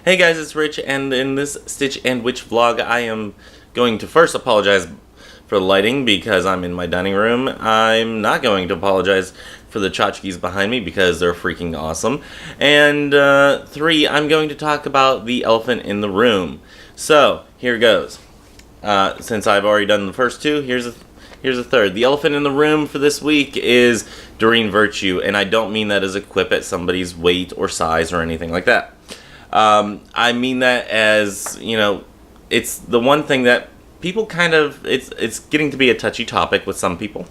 Hey guys, it's Rich, and in this Stitch and Witch vlog, I am going to first apologize for the lighting because I'm in my dining room. I'm not going to apologize for the tchotchkes behind me because they're freaking awesome. And 3, I'm going to talk about the elephant in the room. So, here goes. Since I've already done the first 2, here's a third. The elephant in the room for this week is Doreen Virtue, and I don't mean that as a quip at somebody's weight or size or anything like that. I mean that as, it's the one thing that people kind of, it's getting to be a touchy topic with some people.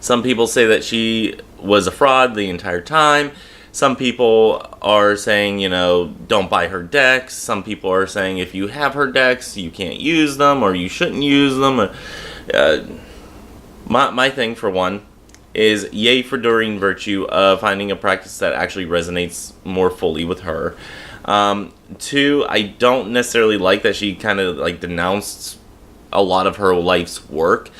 Some people say that she was a fraud the entire time. Some people are saying, don't buy her decks. Some people are saying if you have her decks, you can't use them or you shouldn't use them. My thing, for one, is yay for Doreen Virtue of finding a practice that actually resonates more fully with her. 2, I don't necessarily like that she kind of denounced a lot of her life's work.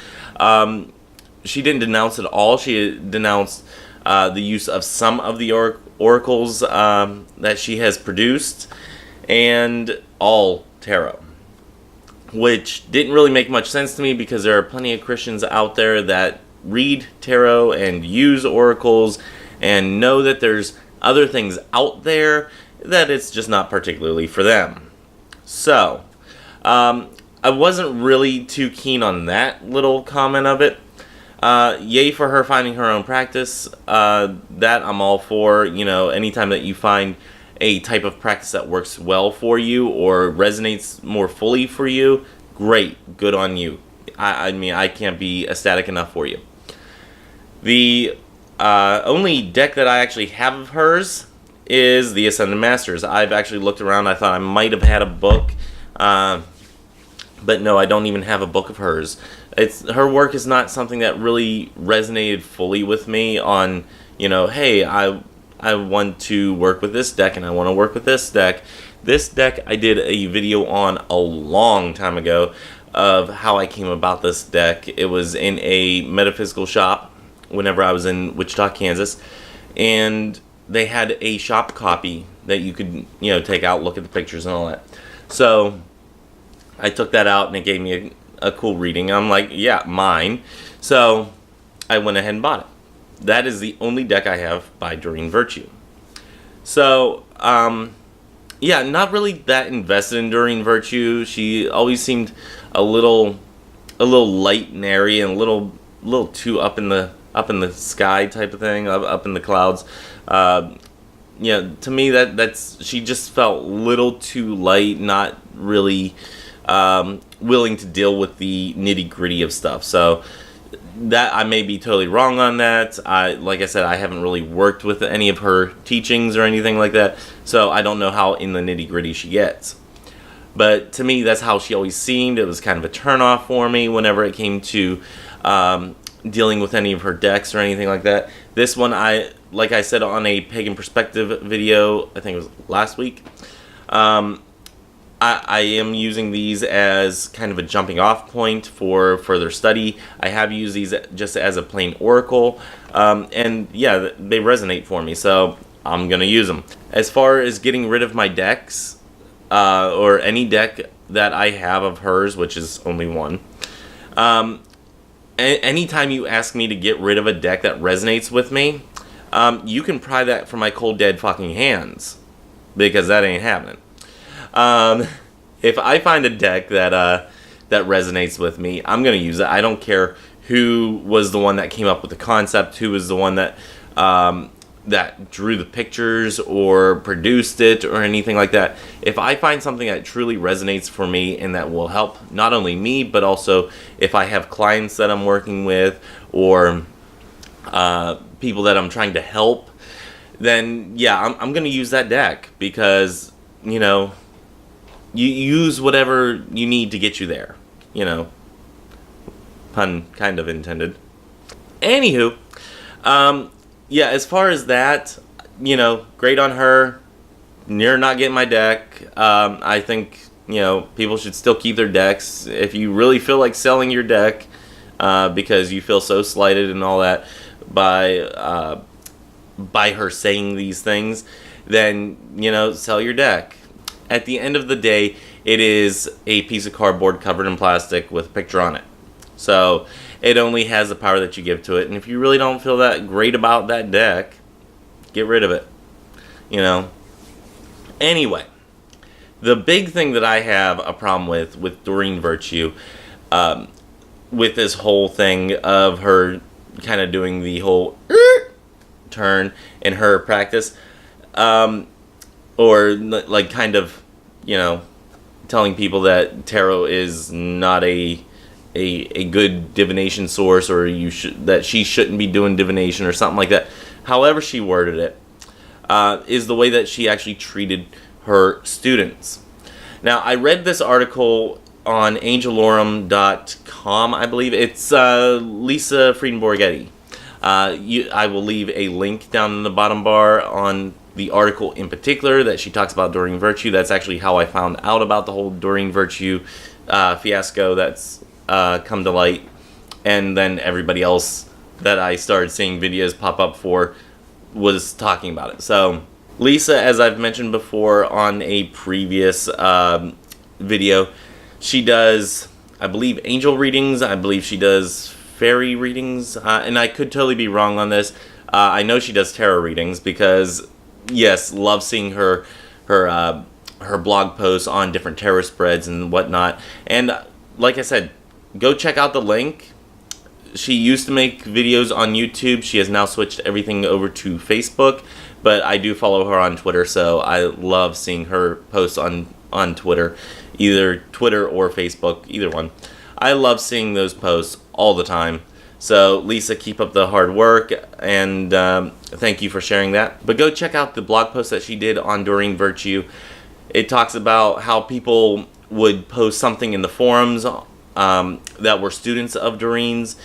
She didn't denounce it all. She denounced the use of some of the oracles that she has produced and all tarot, which didn't really make much sense to me because there are plenty of Christians out there that read tarot and use oracles and know that there's other things out there that it's just not particularly for them. So, I wasn't really too keen on that little comment of it. Yay for her finding her own practice. That I'm all for. Anytime that you find a type of practice that works well for you or resonates more fully for you, great, good on you. I mean, I can't be ecstatic enough for you. The only deck that I actually have of hers is the Ascended Masters. I've actually looked around. I thought I might have had a book, but no, I don't even have a book of hers. Her work is not something that really resonated fully with me on, hey, I want to work with this deck and I want to work with this deck. This deck I did a video on a long time ago of how I came about this deck. It was in a metaphysical shop whenever I was in Wichita, Kansas, and they had a shop copy that you could, take out, look at the pictures and all that. So I took that out and it gave me a cool reading. I'm like, yeah, mine. So I went ahead and bought it. That is the only deck I have by Doreen Virtue. So, yeah, not really that invested in Doreen Virtue. She always seemed a little light and airy and a little too up in the sky type of thing, up in the clouds. To me that's she just felt a little too light, not really willing to deal with the nitty-gritty of stuff. So that I may be totally wrong on that. Like I said, I haven't really worked with any of her teachings or anything like that, so I don't know how in the nitty-gritty she gets. But to me, that's how she always seemed. It was kind of a turn-off for me whenever it came to dealing with any of her decks or anything like that. This one, like I said on a Pagan Perspective video, I think it was last week, I am using these as kind of a jumping off point for further study. I have used these just as a plain oracle, and yeah, they resonate for me, so I'm going to use them. As far as getting rid of my decks, or any deck that I have of hers, which is only one, anytime you ask me to get rid of a deck that resonates with me, you can pry that from my cold dead fucking hands, because that ain't happening. If I find a deck that resonates with me, I'm gonna use it. I don't care who was the one that came up with the concept, who was the one that that drew the pictures or produced it or anything like that. If I find something that truly resonates for me and that will help not only me, but also if I have clients that I'm working with or people that I'm trying to help, then yeah, I'm going to use that deck because, you use whatever you need to get you there. Pun kind of intended. Anywho, yeah, as far as that, great on her. You're not getting my deck. I think, people should still keep their decks. If you really feel like selling your deck because you feel so slighted and all that by her saying these things, then, sell your deck. At the end of the day, it is a piece of cardboard covered in plastic with a picture on it. So it only has the power that you give to it. And if you really don't feel that great about that deck, get rid of it. Anyway, the big thing that I have a problem with Doreen Virtue, with this whole thing of her kind of doing the whole turn in her practice, or like kind of, telling people that tarot is not a good divination source, or that she shouldn't be doing divination or something like that. However she worded it, is the way that she actually treated her students. Now, I read this article on angelorum.com, I believe. It's Lisa Friedenborgetti. I will leave a link down in the bottom bar on the article in particular that she talks about Doreen Virtue. That's actually how I found out about the whole Doreen Virtue fiasco that's come to light. And then everybody else that I started seeing videos pop up for was talking about it. So Lisa, as I've mentioned before on a previous video, she does, I believe, angel readings. I believe she does fairy readings, and I could totally be wrong on this. I know she does tarot readings because, yes, love seeing her blog posts on different tarot spreads and whatnot. And like I said, go check out the link. She used to make videos on YouTube. She has now switched everything over to Facebook, but I do follow her on Twitter, so I love seeing her posts on Twitter, either Twitter or Facebook, either one. I love seeing those posts all the time. So Lisa, keep up the hard work, and thank you for sharing that. But go check out the blog post that she did on Doreen Virtue. It talks about how people would post something in the forums that were students of Doreen's.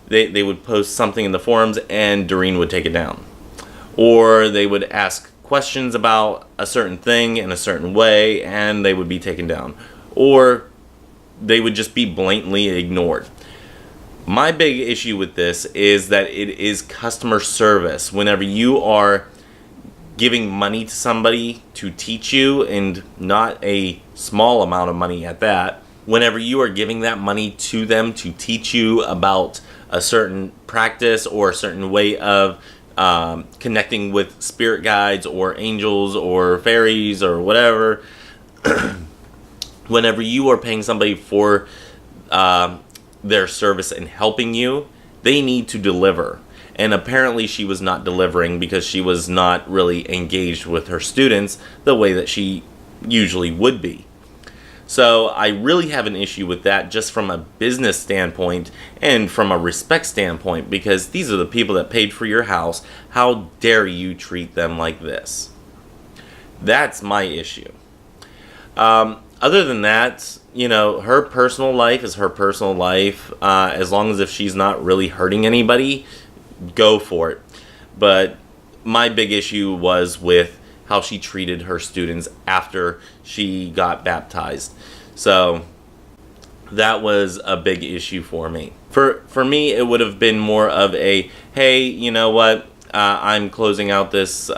They would post something in the forums and Doreen would take it down. Or they would ask questions about a certain thing in a certain way and they would be taken down. Or they would just be blatantly ignored. My big issue with this is that it is customer service. Whenever you are giving money to somebody to teach you, and not a small amount of money at that, whenever you are giving that money to them to teach you about a certain practice or a certain way of connecting with spirit guides or angels or fairies or whatever, whenever you are paying somebody for their service and helping you, they need to deliver. And apparently she was not delivering because she was not really engaged with her students the way that she usually would be. So I really have an issue with that, just from a business standpoint and from a respect standpoint, because these are the people that paid for your house. How dare you treat them like this? That's my issue. Other than that, her personal life is her personal life. As long as if she's not really hurting anybody, go for it. But my big issue was with how she treated her students after she got baptized. So that was a big issue for me. For me, it would have been more of a, hey, you know what, I'm closing out this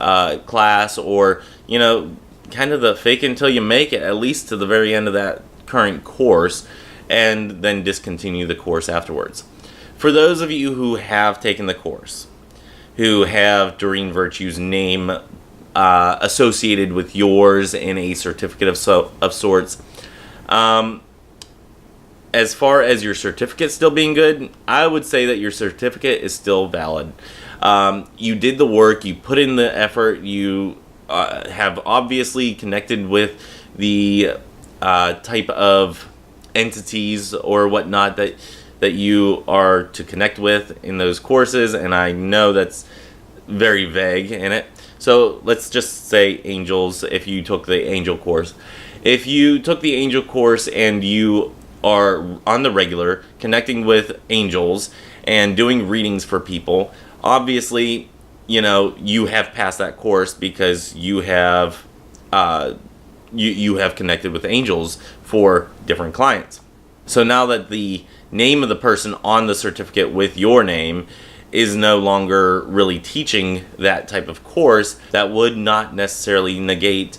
class, or, kind of the fake until you make it, at least to the very end of that current course, and then discontinue the course afterwards. For those of you who have taken the course, who have Doreen Virtue's name associated with yours in a certificate of sorts, as far as your certificate still being good, I would say that your certificate is still valid. You did the work, you put in the effort, you have obviously connected with the type of entities or whatnot that you are to connect with in those courses, and I know that's very vague in it. So let's just say angels, if you took the angel course. If you took the angel course and you are on the regular connecting with angels and doing readings for people, obviously, you have passed that course because you have you have connected with angels for different clients. So now that the name of the person on the certificate with your name is no longer really teaching that type of course, that would not necessarily negate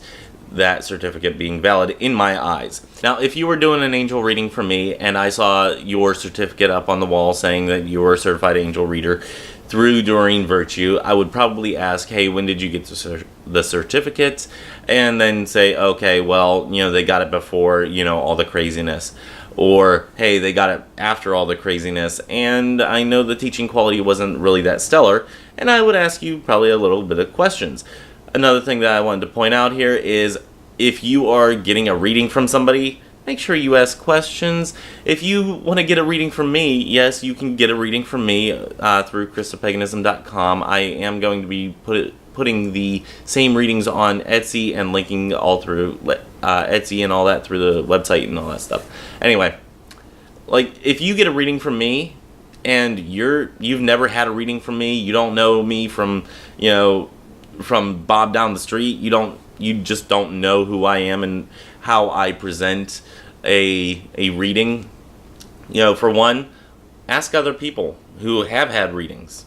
that certificate being valid in my eyes. Now, if you were doing an angel reading for me and I saw your certificate up on the wall saying that you were a certified angel reader through Doreen Virtue, I would probably ask, hey, when did you get the certificate? And then say, okay, well, they got it before, all the craziness. Or, hey, they got it after all the craziness, and I know the teaching quality wasn't really that stellar, and I would ask you probably a little bit of questions. Another thing that I wanted to point out here is, if you are getting a reading from somebody, make sure you ask questions. If you want to get a reading from me, yes, you can get a reading from me through Christo-Paganism.com. I am going to be putting the same readings on Etsy and linking all through Etsy and all that through the website and all that stuff. Anyway, if you get a reading from me and you've never had a reading from me, you don't know me from Bob down the street, you just don't know who I am and how I present a reading. For one, ask other people who have had readings.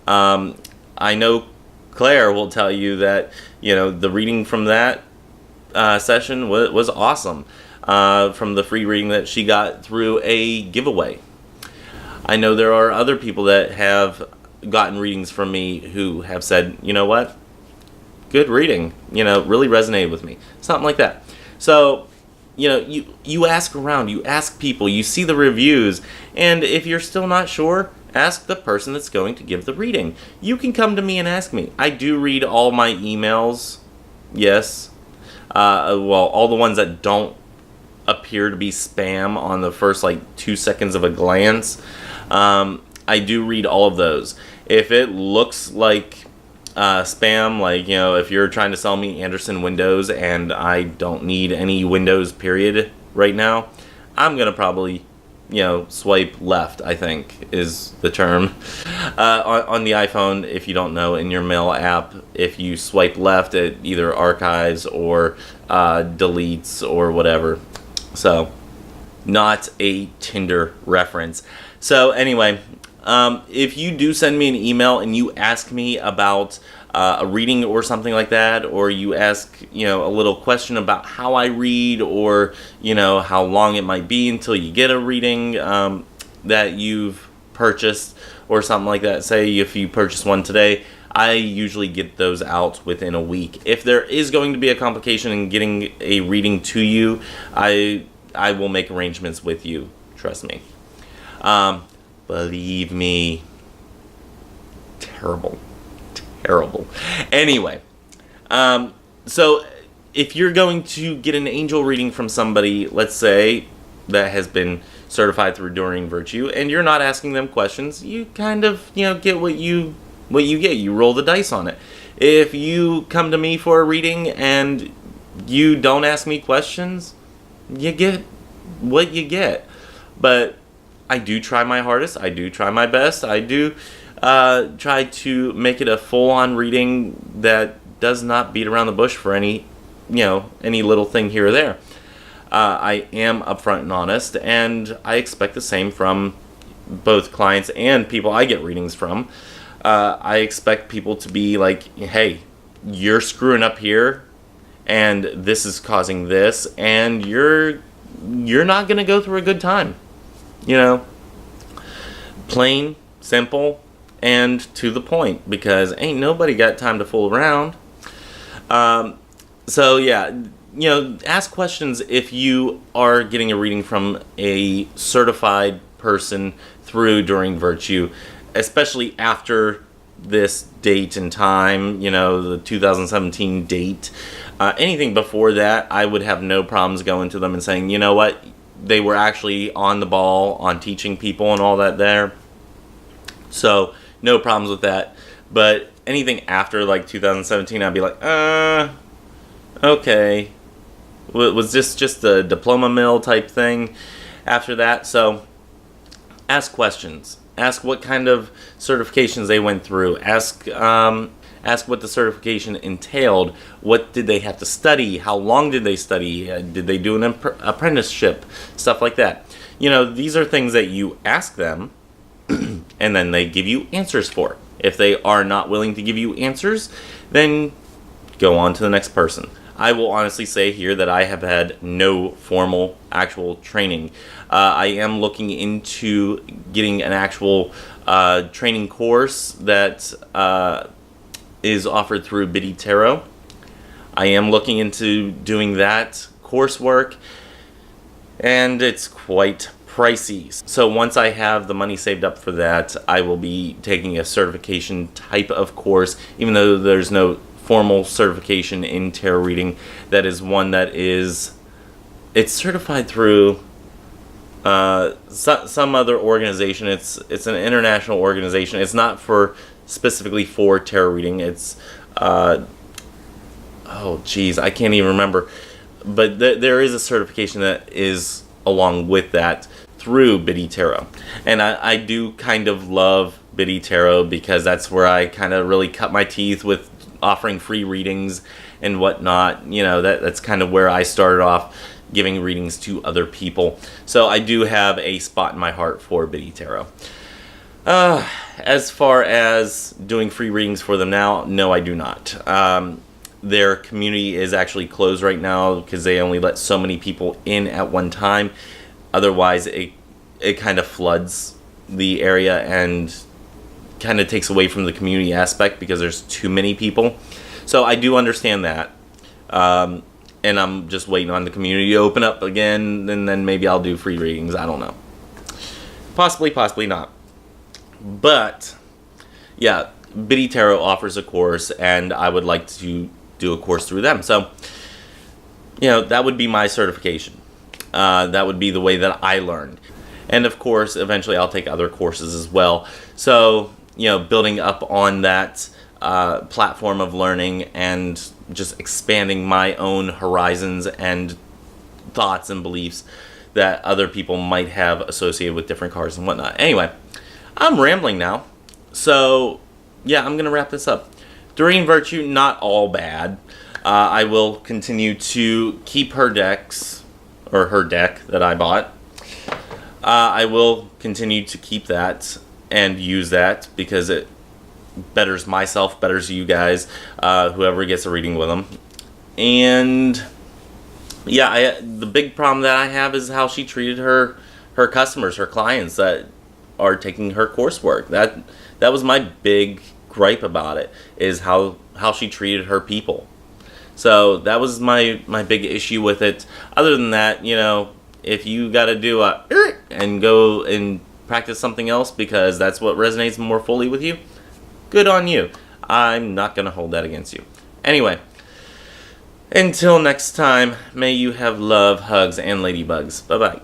I know Claire will tell you that the reading from that session was awesome, from the free reading that she got through a giveaway. I know there are other people that have gotten readings from me who have said, you know what, good reading, really resonated with me, something like that. So you ask around, you ask people, you see the reviews, and if you're still not sure, ask the person that's going to give the reading. You can come to me and ask me. I do read all my emails, yes. All the ones that don't appear to be spam on the first 2 seconds of a glance. I do read all of those. If it looks like spam, if you're trying to sell me Anderson Windows and I don't need any Windows period right now, I'm going to probably swipe left, I think is the term. On the iPhone, if you don't know, in your mail app, if you swipe left, it either archives or deletes or whatever. So, not a Tinder reference. So anyway, if you do send me an email and you ask me about a reading or something like that, or you ask a little question about how I read, or how long it might be until you get a reading that you've purchased or something like that, say if you purchase one today, I usually get those out within a week. If there is going to be a complication in getting a reading to you, I will make arrangements with you, trust me. Believe me, terrible. Anyway, so if you're going to get an angel reading from somebody, let's say, that has been certified through Doreen Virtue, and you're not asking them questions, you kind of, get what you get. You roll the dice on it. If you come to me for a reading and you don't ask me questions, you get what you get. But I do try my hardest. I do try my best. I do try to make it a full-on reading that does not beat around the bush for any little thing here or there. I am upfront and honest, and I expect the same from both clients and people I get readings from. I expect people to be like, hey, you're screwing up here, and this is causing this, and you're not going to go through a good time. Plain, simple, and to the point, because ain't nobody got time to fool around. So yeah, ask questions if you are getting a reading from a certified person through Doreen Virtue, especially after this date and time, the 2017 date. Anything before that, I would have no problems going to them and saying, you know what, they were actually on the ball on teaching people and all that there. So, no problems with that. But anything after 2017, I'd be like, okay. Was this just a diploma mill type thing after that? So, ask questions. Ask what kind of certifications they went through. Ask what the certification entailed. What did they have to study? How long did they study? Did they do an apprenticeship? Stuff like that. These are things that you ask them, and then they give you answers for. If they are not willing to give you answers, then go on to the next person. I will honestly say here that I have had no formal actual training. I am looking into getting an actual training course that is offered through Biddy Tarot. I am looking into doing that coursework, and it's quite pricey. So once I have the money saved up for that, I will be taking a certification type of course, even though there's no formal certification in tarot reading. That is one that is, it's certified through some other organization. It's an international organization. It's not for specifically for tarot reading. It's oh geez, I can't even remember. But there is a certification that is along with that through Biddy Tarot. And I do kind of love Biddy Tarot because that's where I kind of really cut my teeth with offering free readings and whatnot. You know, that's kind of where I started off giving readings to other people. So I do have a spot in my heart for Biddy Tarot. As far as doing free readings for them now, no, I do not. Their community is actually closed right now because they only let so many people in at one time. Otherwise, it kind of floods the area and kind of takes away from the community aspect because there's too many people. So I do understand that. And I'm just waiting on the community to open up again, and then maybe I'll do free readings. I don't know. Possibly, possibly not. But, yeah, Biddy Tarot offers a course, and I would like to do a course through them. So, you know, that would be my certification. That would be the way that I learned. And, of course, eventually I'll take other courses as well. So, you know, building up on that platform of learning and just expanding my own horizons and thoughts and beliefs that other people might have associated with different cards and whatnot. Anyway, I'm rambling now. So, yeah, I'm going to wrap this up. Doreen Virtue, not all bad. I will continue to keep her decks, or her deck that I bought. I will continue to keep that and use that because it betters myself, betters you guys, whoever gets a reading with them. And yeah, the big problem that I have is how she treated her customers, her clients that are taking her coursework. That was my big gripe about it, is how she treated her people. So that was my big issue with it. Other than that, you know, if you got to do a and go and practice something else because that's what resonates more fully with you, good on you. I'm not going to hold that against you. Anyway, until next time, may you have love, hugs, and ladybugs. Bye-bye.